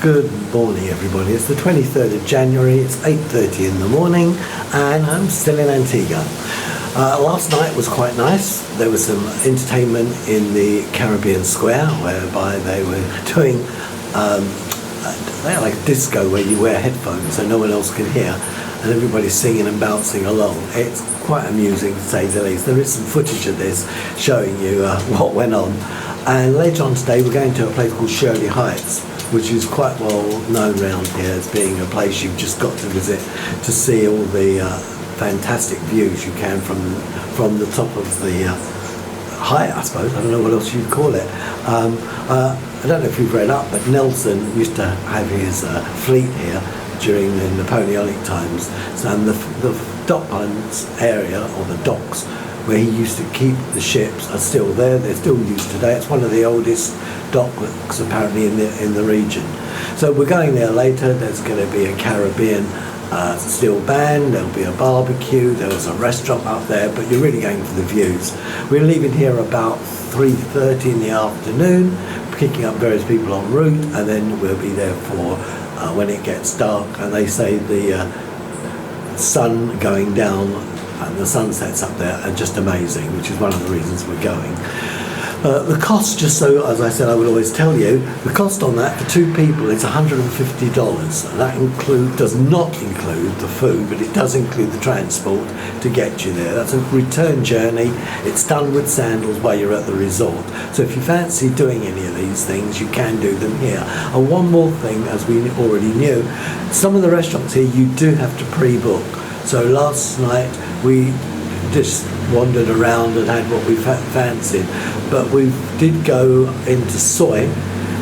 Good morning, everybody. It's the 23rd of January, it's 8:30 in the morning, and I'm still in Antigua. Last night was quite nice. There was some entertainment in the Caribbean Square, whereby they were doing they had like a disco where you wear headphones so no one else can hear, and everybody's singing and bouncing along. It's quite amusing, to say the least. There is some footage of this showing you what went on. And later on today we're going to a place called Shirley Heights, which is quite well known around here as being a place you've just got to visit to see all the fantastic views you can from the top of the height, I suppose. I don't know what else you'd call it. I don't know if you've read up, but Nelson used to have his fleet here during the Napoleonic times. And the docklands area, or the docks, where he used to keep the ships are still there. They're still used today. It's one of the oldest docks apparently in the region. So we're going there later. There's going to be a Caribbean steel band, there'll be a barbecue, there's a restaurant up there, but you're really going for the views. We're leaving here about 3:30 in the afternoon, picking up various people en route, and then we'll be there for when it gets dark, and they say the sun going down and the sunsets up there are just amazing, which is one of the reasons we're going. The cost, just so as I said I would always tell you, the cost on that for two people is $150. That does not include the food, but it does include the transport to get you there. That's a return journey. It's done with Sandals while you're at the resort. So if you fancy doing any of these things, you can do them here. And one more thing, as we already knew, some of the restaurants here you do have to pre-book. So last night we just wandered around and had what we fancied, but we did go into Soy,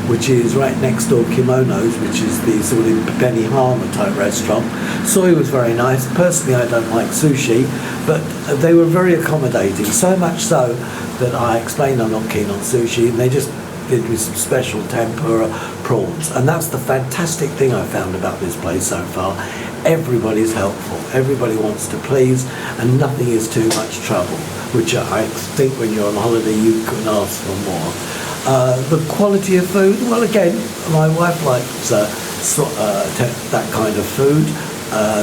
which is right next door Kimonos, which is the sort of Benihana type restaurant. Soy was very nice. Personally, I don't like sushi, but they were very accommodating, so much so that I explained I'm not keen on sushi, and they just did with some special tempura prawns. And that's the fantastic thing I found about this place so far. Everybody's helpful, everybody wants to please, and nothing is too much trouble, which I think when you're on holiday you couldn't ask for more. The quality of food, well, again, my wife likes that kind of food,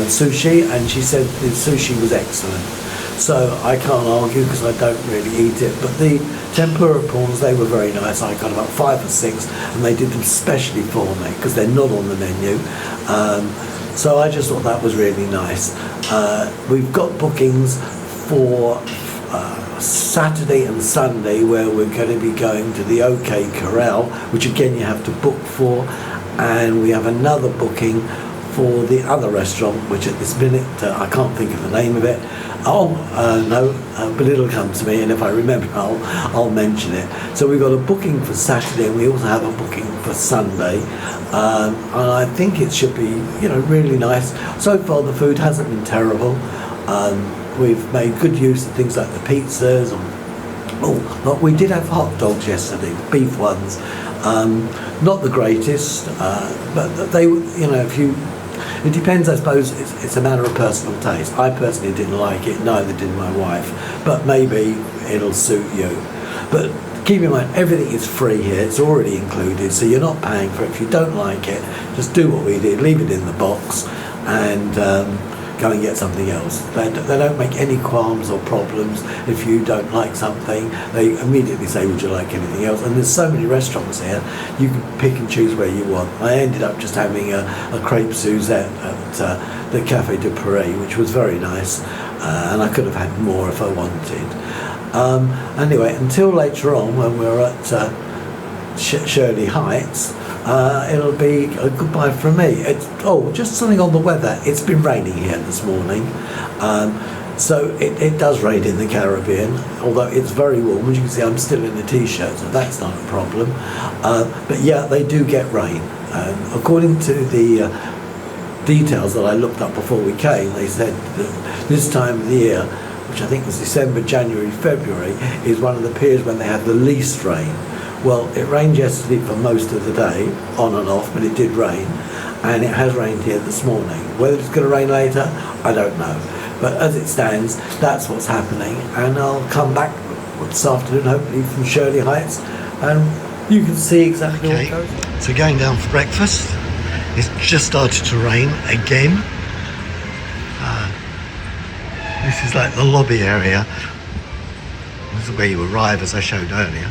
sushi, and she said the sushi was excellent. So I can't argue because I don't really eat it, but the tempura prawns, they were very nice. I got about 5 or 6, and they did them specially for me because they're not on the menu. So I just thought that was really nice. We've got bookings for Saturday and Sunday where we're going to be going to the OK Corral, which again you have to book for, and we have another booking for the other restaurant, which at this minute I can't think of the name of it. But it'll come to me, and if I remember I'll mention it. So we've got a booking for Saturday, and we also have a booking for Sunday, and I think it should be really nice. So far the food hasn't been terrible. We've made good use of things like the pizzas, but we did have hot dogs yesterday, beef ones. Not the greatest, but they, it depends, I suppose. It's a matter of personal taste. I personally didn't like it, neither did my wife, but maybe it'll suit you. But keep in mind, everything is free here, it's already included, so you're not paying for it. If you don't like it, just do what we did, leave it in the box, and go and get something else. They don't make any qualms or problems if you don't like something. They immediately say, would you like anything else? And there's so many restaurants here, you can pick and choose where you want. I ended up just having a crepe Suzette at the Café de Paris, which was very nice, and I could have had more if I wanted. Anyway, until later on when we're at Shirley Heights, it'll be a goodbye from me. Just something on the weather. It's been raining here this morning. So it does rain in the Caribbean, although it's very warm. As you can see, I'm still in a t-shirt, so that's not a problem. But yeah, they do get rain. According to the details that I looked up before we came, they said that this time of the year, which I think was December, January, February, is one of the periods when they have the least rain. Well, it rained yesterday for most of the day, on and off, but it did rain, and it has rained here this morning. Whether it's going to rain later, I don't know. But as it stands, that's what's happening, and I'll come back this afternoon, hopefully from Shirley Heights, and you can see exactly what goes on. So going down for breakfast, It's just started to rain again. This is like the lobby area. This is where you arrive, as I showed earlier.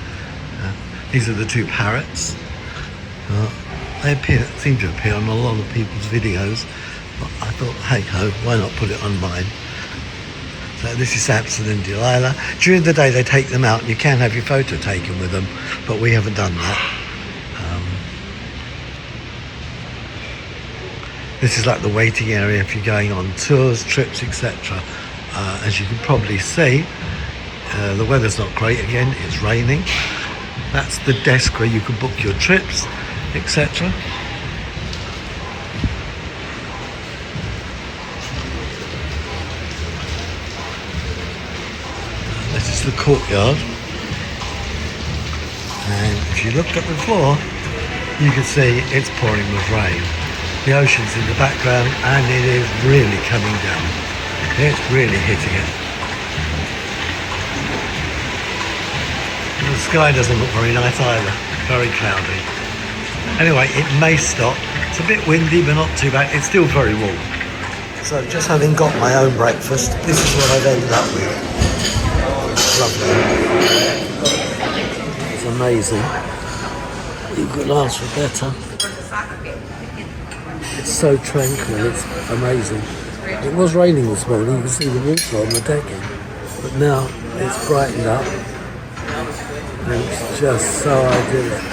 These are the two parrots. They seem to appear on a lot of people's videos, but I thought, hey ho, why not put it on mine? So this is Samson and Delilah. During the day they take them out and you can have your photo taken with them, but we haven't done that. This is like the waiting area if you're going on tours, trips, etc. As you can probably see, the weather's not great again, it's raining. That's the desk where you can book your trips, etc. This is the courtyard. And if you look at the floor, you can see it's pouring with rain. The ocean's in the background and it is really coming down. It's really hitting it. The sky doesn't look very nice either. Very cloudy. Anyway, it may stop. It's a bit windy, but not too bad. It's still very warm. So just having got my own breakfast, this is what I've ended up with. Lovely. It's amazing. You couldn't ask for better. It's so tranquil, it's amazing. It was raining this morning, you can see the water on the decking, but now it's brightened up and it's just so idyllic.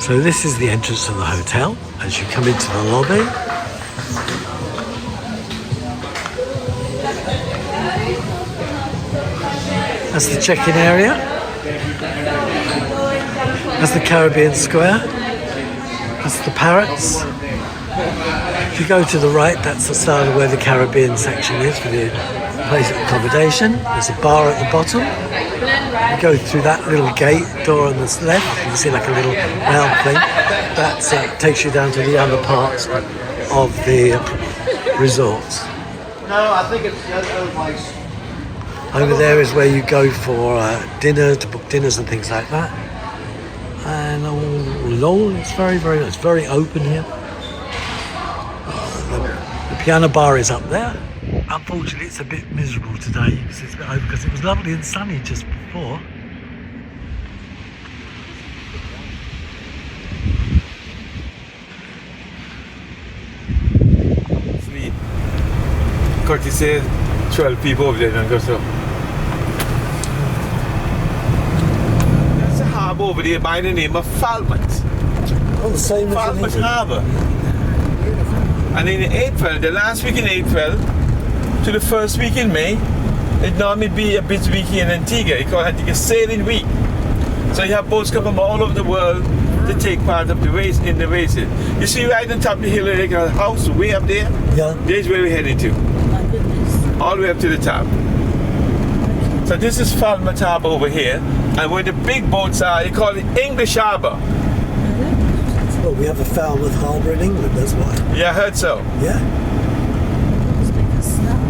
So this is the entrance to the hotel as you come into the lobby. That's the check-in area. That's the Caribbean Square. That's the parrots. If you go to the right, that's the start of where the Caribbean section is for the place of accommodation. There's a bar at the bottom. You go through that little gate door on the left. You can see like a little round thing. That takes you down to the other parts of the resorts. No, I think it's the other place. Over there is where you go for dinner, to book dinners and things like that. And all in all, it's very, very nice. It's very open here. The piano bar is up there. Unfortunately, it's a bit miserable today because it's a bit open, because it was lovely and sunny just before. Sweet. Curtis said 12 people over there don't go so. There's a harbour over there by the name of Falmouth. Oh, the same as Falmouth Harbour. And in April, the last week in April to the first week in May, it normally be a busy week here in Antigua. It's called Antigua Sailing Week. So you have boats come from all over the world to take part of the race in the races. You see right on top of the hill, like a house way up there? Yeah. There's where we're heading to. My goodness. All the way up to the top. So this is Falmouth Harbour over here, and where the big boats are, they call it English Harbour. Well, we have a Falmouth Harbour in England, that's why. Yeah, I heard so. Yeah. It's big as snow.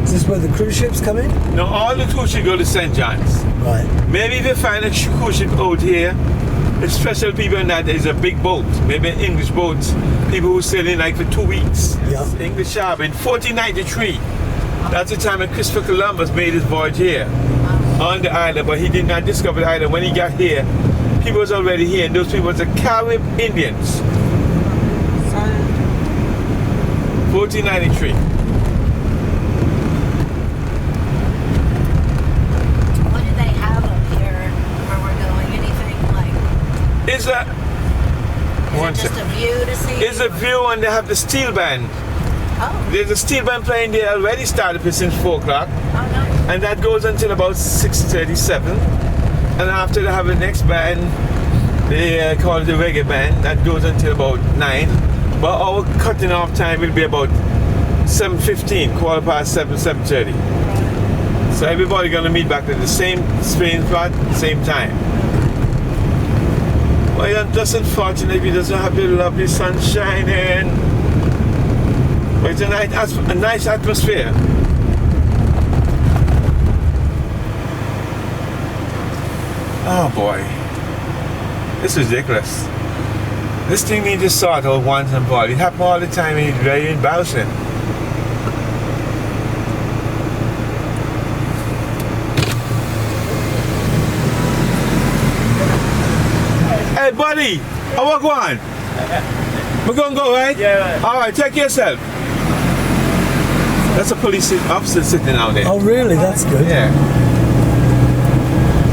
Is this where the cruise ships come in? Now all the cruise ships go to St. John's. Right. Maybe if you find a cruise ship out here, the special people in that is a big boat, maybe an English boat, people who sail in like for 2 weeks. Yeah. English Harbour in 1493. That's the time when Christopher Columbus made his voyage here on the island, but he did not discover the island. When he got here, people was already here, and those people was the Carib Indians. 1493. What do they have up here where we're going? Anything like? Is a Is it just a view to see? It's a view, and they have the steel band. Oh. There's a steel band playing there already started since 4 o'clock, Oh no. and that goes until about 6:37. And after they have the next band, they call it the reggae band, that goes until about 9. But our cutting off time will be about 7:15, quarter past 7, 7:30. So everybody gonna meet back at the same spot, same time. Well, I'm just unfortunate if he doesn't have the lovely sun shining. But it's a nice atmosphere. Oh boy, this is ridiculous. This thing needs to sort out once and for all. It happens all the time and it's very embarrassing. Hey buddy, how are you going? We're gonna go, right? Yeah. Alright, take care of yourself. That's a police officer sitting out there. Oh, really? That's good. Yeah.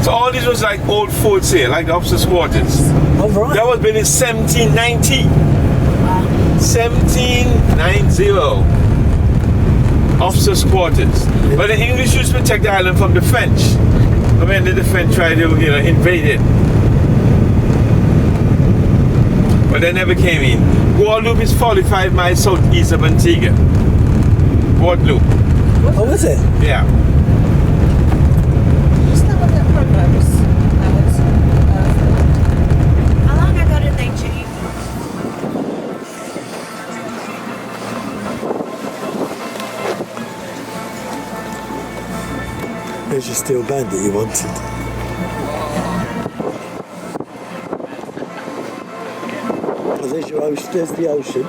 So all this was like old forts here, like the officers' quarters. Oh, right. That was built in 1790. 1790. Officers' quarters. But the English used to protect the island from the French. I mean, the French tried to, invade it. But they never came in. Guadeloupe is 45 miles southeast of Antigua. Guadeloupe. Oh, is it? Yeah. How long ago did they change? There's your steel band that you wanted. Oh, there's your ocean. There's the ocean.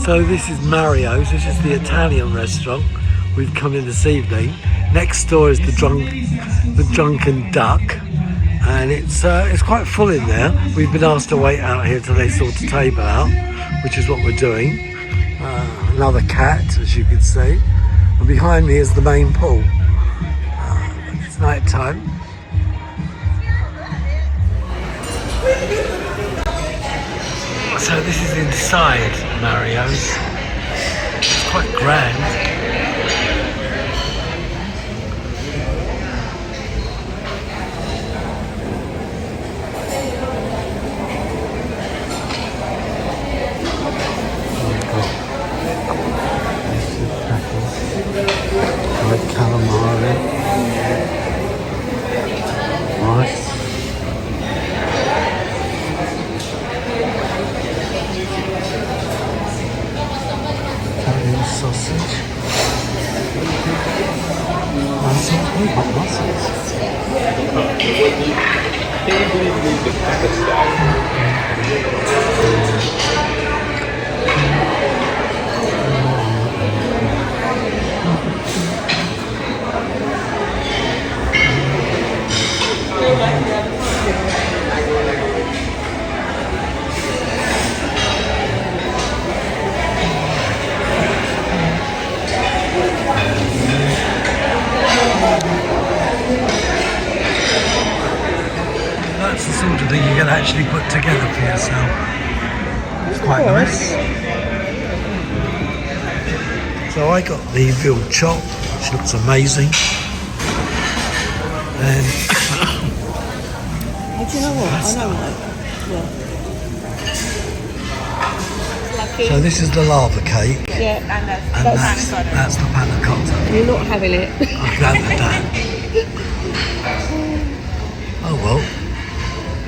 So this is Mario's, this is the Italian restaurant we've come in this evening. Next door is the Drunken Duck, and it's quite full in there. We've been asked to wait out here till they sort the table out, which is what we're doing. Another cat, as you can see, and behind me is the main pool. It's night time. So this is inside Mario's. It's quite grand. Red calamari, rice, Italian sausage, hot mussels. That's the sort of thing you can actually put together for yourself. It's quite nice. So I got the veal chop, which looks amazing. And do you know what? I know what. so this is the lava cake, Yeah, and that's the panna cotta. You're not having it. I've done that. Oh well.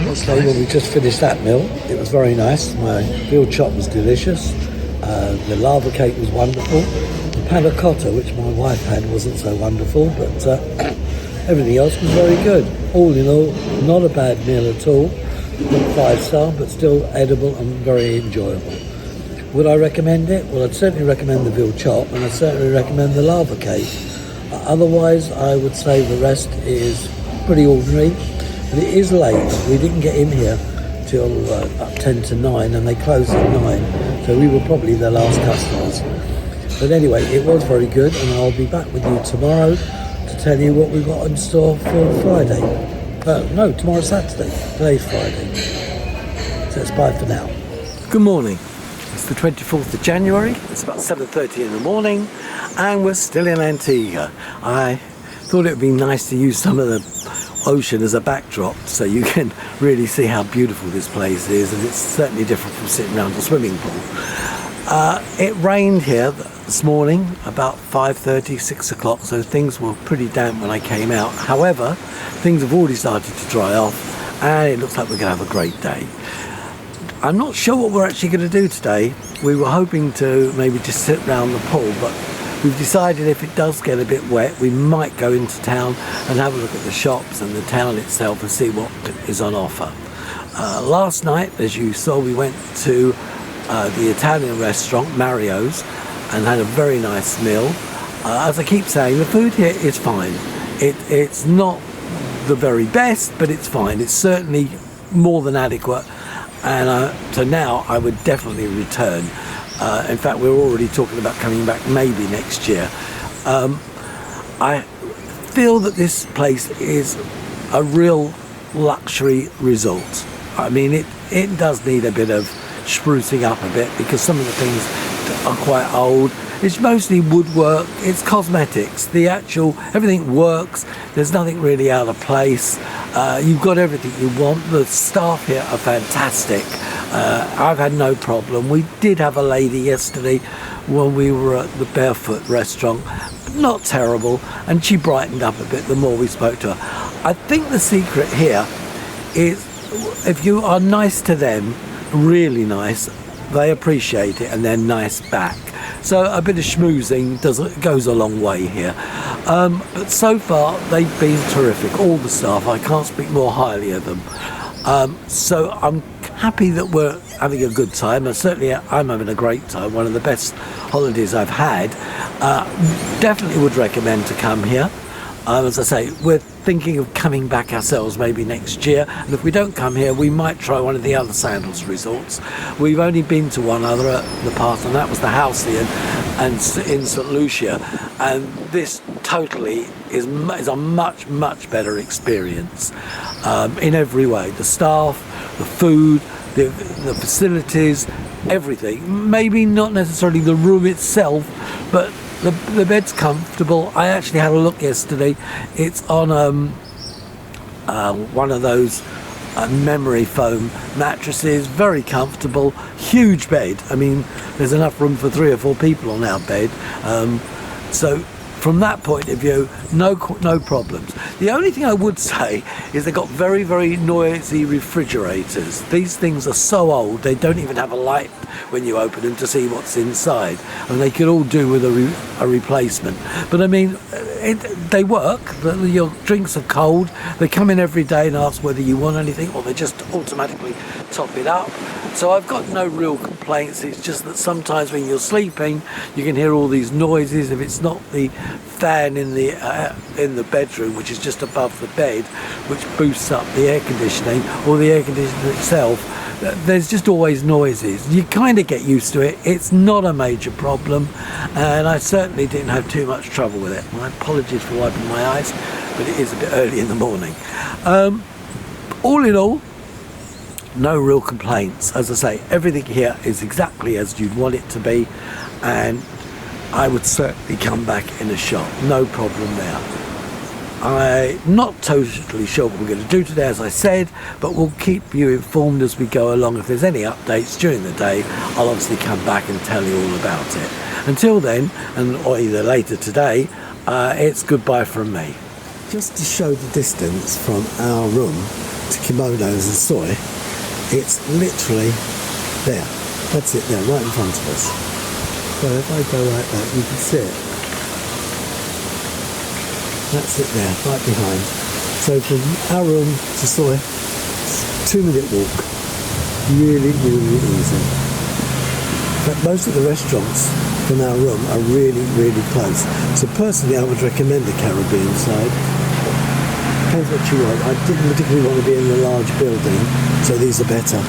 Looks like we just finished that meal. It was very nice. My veal chop was delicious. The lava cake was wonderful. The panna cotta, which my wife had, wasn't so wonderful, but everything else was very good. All in all, not a bad meal at all. Not 5-star, but still edible and very enjoyable. Would I recommend it? Well, I'd certainly recommend the veal chop, and I'd certainly recommend the lava cake. Otherwise, I would say the rest is pretty ordinary. But it is late. We didn't get in here till about 10 to 9, and they closed at 9. So we were probably their last customers. But anyway, it was very good, and I'll be back with you tomorrow to tell you what we've got in store for Friday. No, tomorrow's Saturday. Today's Friday. So it's bye for now. Good morning. It's the 24th of January. It's about 7:30 in the morning, and we're still in Antigua. I thought it would be nice to use some of the ocean as a backdrop so you can really see how beautiful this place is, and it's certainly different from sitting around a swimming pool. It rained here this morning about 5:30, 6 o'clock, so things were pretty damp when I came out. However, things have already started to dry off, and it looks like we're going to have a great day. I'm not sure what we're actually going to do today. We were hoping to maybe just sit around the pool, but we've decided if it does get a bit wet, we might go into town and have a look at the shops and the town itself and see what is on offer. Last night, as you saw, we went to the Italian restaurant, Mario's, and had a very nice meal. As I keep saying, the food here is fine. It's not the very best, but it's fine. It's certainly more than adequate. And so now I would definitely return. In fact, we're already talking about coming back maybe next year. I feel that this place is a real luxury resort. I mean, it does need a bit of sprucing up a bit because some of the things are quite old. It's mostly woodwork, it's cosmetics. Everything works. There's nothing really out of place. You've got everything you want. The staff here are fantastic. I've had no problem. We did have a lady yesterday when we were at the Barefoot restaurant. Not terrible, and she brightened up a bit the more we spoke to her. I think the secret here is if you are nice to them, really nice, they appreciate it and they're nice back. So a bit of schmoozing goes a long way here. But so far they've been terrific, all the staff. I can't speak more highly of them. So I'm happy that we're having a good time. And certainly I'm having a great time, one of the best holidays I've had. Definitely would recommend to come here. As I say, we're thinking of coming back ourselves maybe next year, and if we don't come here we might try one of the other Sandals resorts. We've only been to one other in the past, and that was the Howie and in St Lucia, and this totally is a much better experience in every way. The staff, the food, the facilities, everything. Maybe not necessarily the room itself, but the bed's comfortable. I actually had a look yesterday. It's on one of those memory foam mattresses, very comfortable, huge bed. I mean, there's enough room for 3 or 4 people on our bed. So from that point of view, no problems. The only thing I would say is they've got very noisy refrigerators. These things are so old, they don't even have a light when you open them to see what's inside, and they could all do with a replacement. But I mean, they work. Your drinks are cold. They come in every day and ask whether you want anything, or they just automatically top it up. So I've got no real complaints. It's just that sometimes when you're sleeping you can hear all these noises. If it's not the fan in the bedroom, which is just above the bed, which boosts up the air conditioning, or the air conditioner itself, there's just always noises. You kind of get used to it. It's not a major problem, and I certainly didn't have too much trouble with it. My apologies for wiping my eyes, but it is a bit early in the morning. All in all, no real complaints. As I say, everything here is exactly as you'd want it to be, and I would certainly come back in a shot. No problem there. I'm not totally sure what we're going to do today, as I said, but we'll keep you informed as we go along. If there's any updates during the day, I'll obviously come back and tell you all about it. Until then, or either later today, it's goodbye from me. Just to show the distance from our room to kimonos and soy, it's literally there. That's it there, right in front of us. So if I go like that, you can see it. That's it there, right behind. So from our room to soy, 2-minute walk. Really easy. But most of the restaurants from our room are really close. So personally, I would recommend the Caribbean side. Depends what you want. I didn't particularly want to be in a large building, so these are better.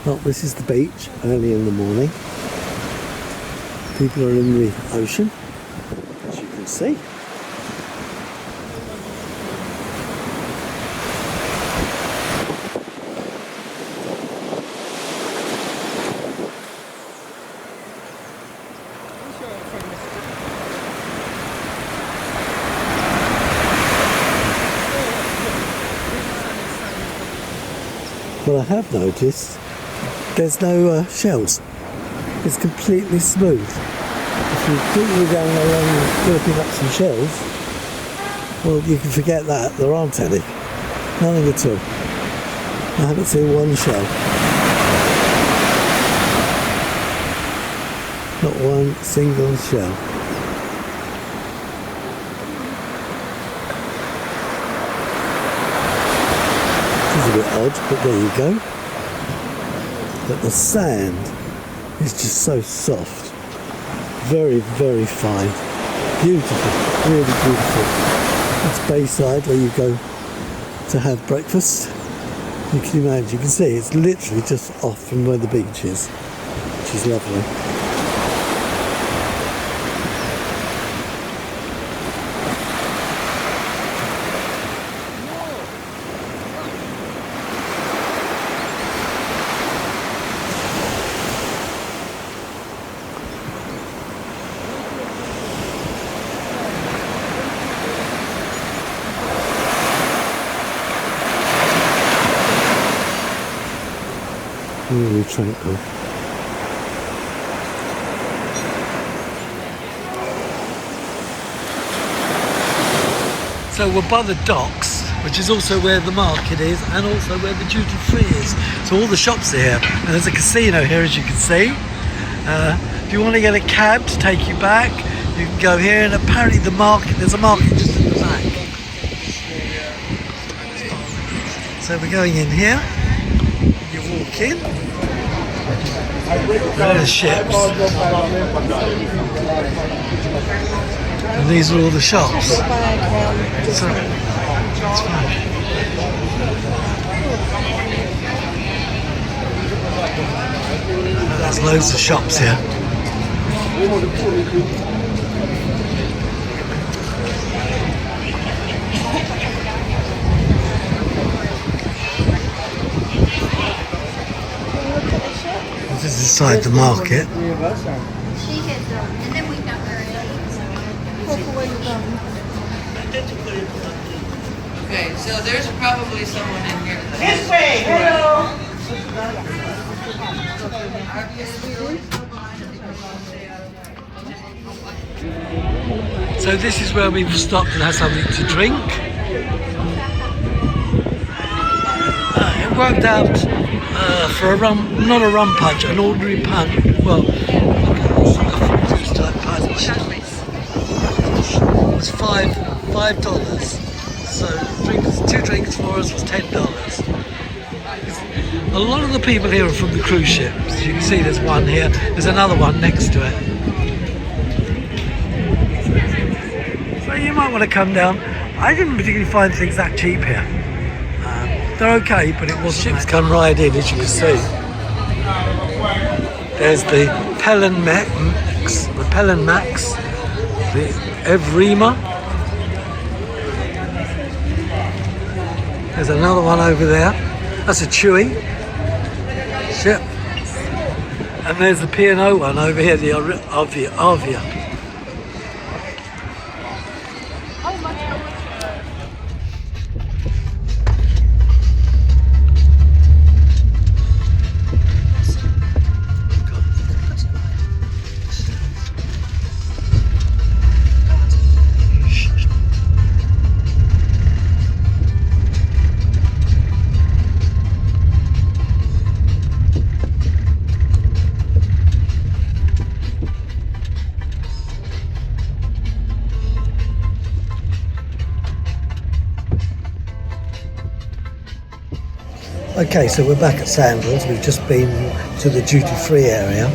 Well, this is the beach early in the morning. People are in the ocean, as you can see. What I have noticed, there's no shells. It's completely smooth. If you think you're going along looking up some shells, well, you can forget that. There aren't any. Nothing at all. I haven't seen one shell. Not one single shell. It's a bit odd, but there you go. But the sand is just so soft, very fine, beautiful, really beautiful. It's Bayside, where you go to have breakfast. You can imagine, you can see it's literally just off from where the beach is, which is lovely. Really tranquil. So we're by the docks, which is also where the market is, and also where the duty free is. So all the shops are here, and there's a casino here, as you can see. If you want to get a cab to take you back, You can go here, and apparently there's a market just at the back. So we're going in here. You walk in. There are the ships. And these are all the shops. So, it's fine. There's loads of shops here. This is inside the market. Okay, so there's probably someone in here. This way, hello. So this is where we've stopped and had something to drink. It worked out for a rum, not a rum punch, an ordinary punch. Well, juice type punch. It was $5. So two drinks for us was $10. A lot of the people here are from the cruise ships. You can see there's one here. There's another one next to it. So you might want to come down. I didn't particularly find things that cheap here. They're okay, but it wasn't. Ships come right in, as you can see. There's the Pelham Max, the Evrima. There's another one over there. That's a Chewy ship. And there's the P&O one over here, the Arvia. Okay, so we're back at Sandals. We've just been to the duty-free area.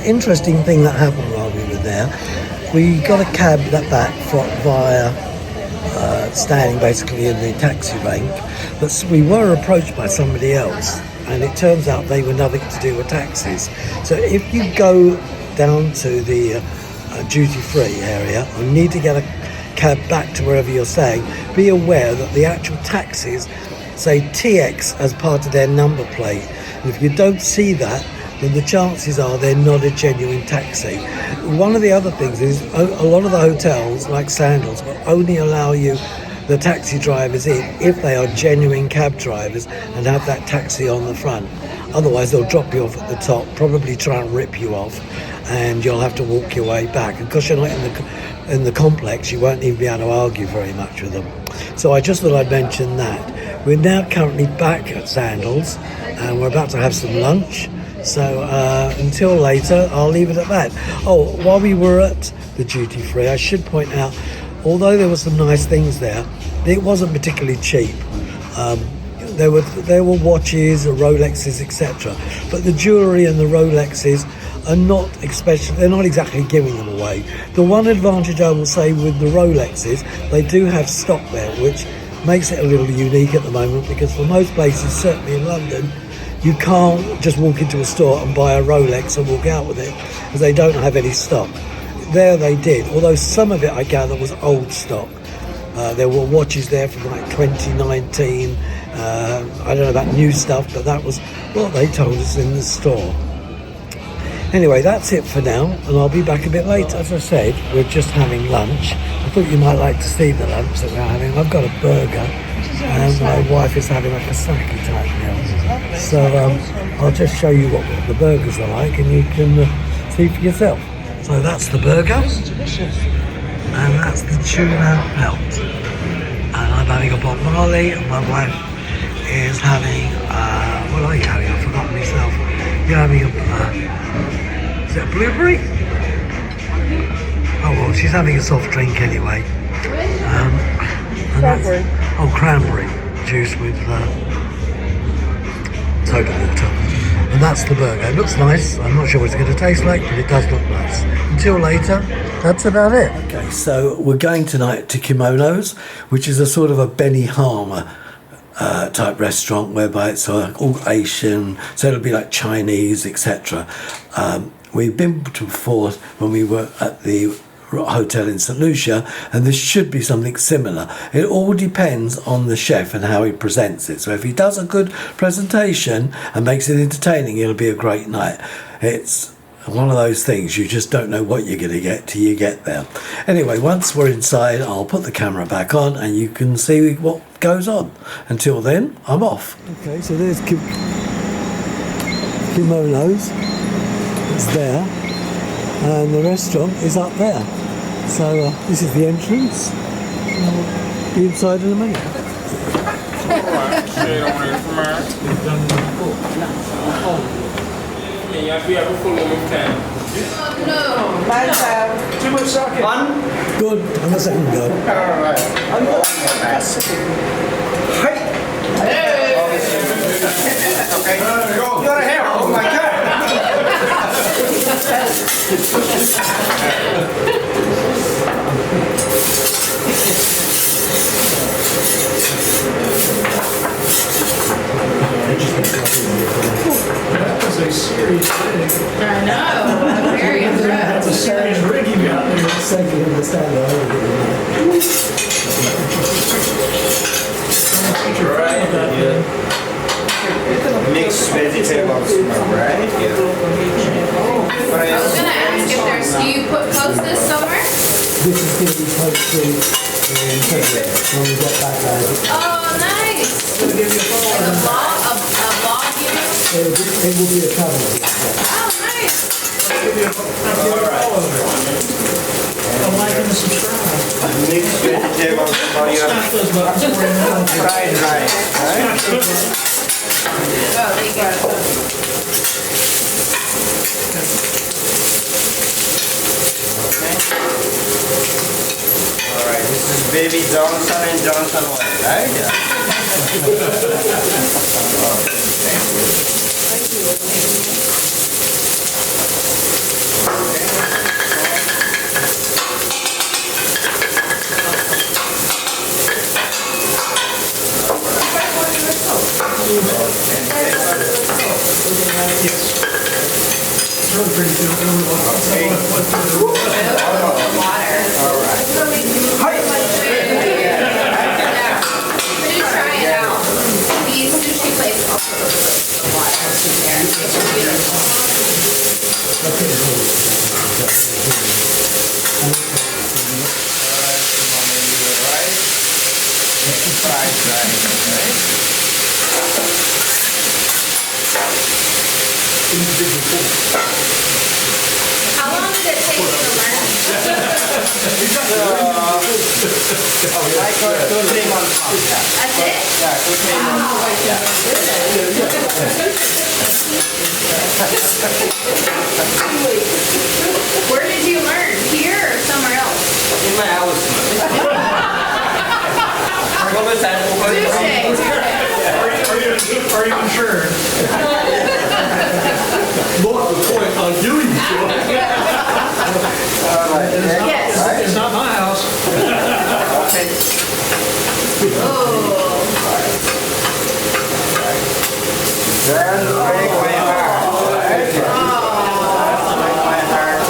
Interesting thing that happened while we were there. We got a cab back via standing basically in the taxi rank, but we were approached by somebody else, and it turns out they were nothing to do with taxis. So if you go down to the duty-free area and need to get a cab back to wherever you're staying, be aware that the actual taxis say TX as part of their number plate. And if you don't see that, then the chances are they're not a genuine taxi. One of the other things is a lot of the hotels, like Sandals, will only allow you the taxi drivers in if they are genuine cab drivers and have that taxi on the front. Otherwise, they'll drop you off at the top, probably try and rip you off, and you'll have to walk your way back. And because you're not in the complex, you won't even be able to argue very much with them. So I just thought I'd mention that. We're now currently back at Sandals, and we're about to have some lunch. So until later, I'll leave it at that. Oh, while we were at the duty free, I should point out, although there were some nice things there, it wasn't particularly cheap. There were watches, Rolexes, etc. But the jewellery and the Rolexes are not they're not exactly giving them away. The one advantage I will say with the Rolexes, they do have stock there, which makes it a little unique at the moment, because for most places, certainly in London, you can't just walk into a store and buy a Rolex and walk out with it, because they don't have any stock. There they did, although some of it I gather was old stock. There were watches there from like 2019. I don't know about new stuff, but that was what they told us in the store. Anyway, that's it for now, and I'll be back a bit later. As I said, we're just having lunch. I thought you might like to see the lunch that we're having. I've got a burger, and my wife is having like a sake type meal. So I'll just show you what the burgers are like, and you can see for yourself. So that's the burger, and that's the tuna melt. And I'm having a Bob Marley, and my wife is having, what are you having? I've forgotten myself. You're having a, is it a blueberry? Oh well, she's having a soft drink anyway. Cranberry. Cranberry juice with soda water. And that's the burger. It looks nice. I'm not sure what it's going to taste like, but it does look nice. Until later, that's about it. Okay, so we're going tonight to Kimonos, which is a sort of a Benihana type restaurant whereby it's all Asian, so it'll be like Chinese, etc. We've been to before when we were at the hotel in St. Lucia, and this should be something similar. It all depends on the chef and how he presents it. So if he does a good presentation and makes it entertaining, it'll be a great night. It's one of those things, you just don't know what you're going to get till you get there. Anyway, once we're inside, I'll put the camera back on and you can see what goes on. Until then, I'm off. Okay, so there's Kimonos. It's there. And the restaurant is up there. So this is the entrance. I'll be inside in a minute. Too much sake. One. Good. And the second go. Alright. Okay. You got a hair. Oh my god. That was a serious thing. I know. I'm very impressed. That's a serious rig you got there. Thank you, understand that. Mixed vegetables, right? I was gonna ask if there's. Do you post this somewhere? This is going to be posted in February when we get back there. Oh, nice. Like a vlog, a vlog, you know? It will be a travel. Oh, nice. A like and a subscribe. Mixed vegetables for your fried rice, right? Oh, thank you. Alright, this is Baby Johnson and Johnson oil, right? Yeah. How long did it take you to learn? Like 2-3 months. That's it? Yeah, 2-3 months. Where did you learn? Here or somewhere else? In my house. Are you insured? More to the point, are you insured? Yes. It's not my house. Then break my heart. Break my heart.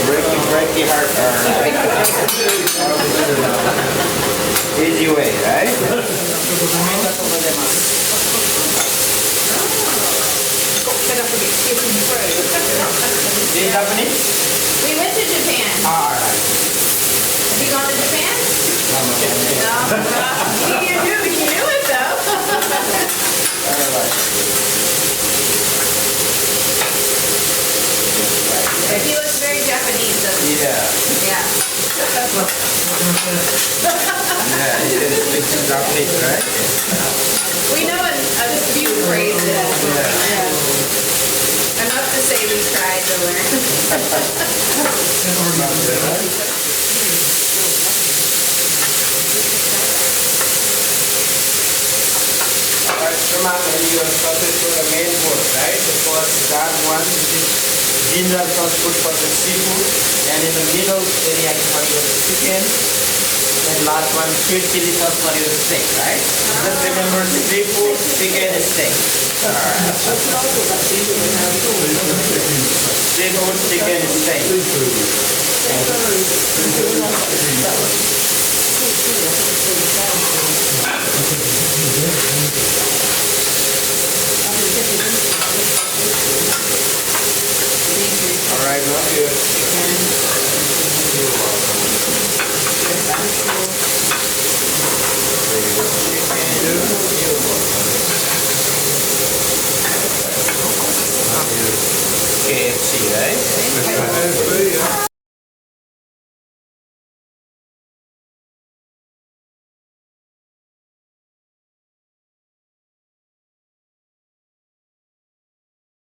Break the heart. Easy way, right? Japanese? We went to Japan. Alright. Have you gone to Japan? No. You knew it though. He looks very Japanese, doesn't he? Yeah. Yeah. Yeah, it's Japanese, right? We know a few phrases. Yeah. Enough to say we tried to learn. mark and your sauces for the main course, right? The first dark one, which is ginger sauce food for the seafood, and in the middle teriyaki for your chicken, and last one sweet chili sauce for your steak, right? Just remember seafood, chicken, steak. Seafood, chicken, steak.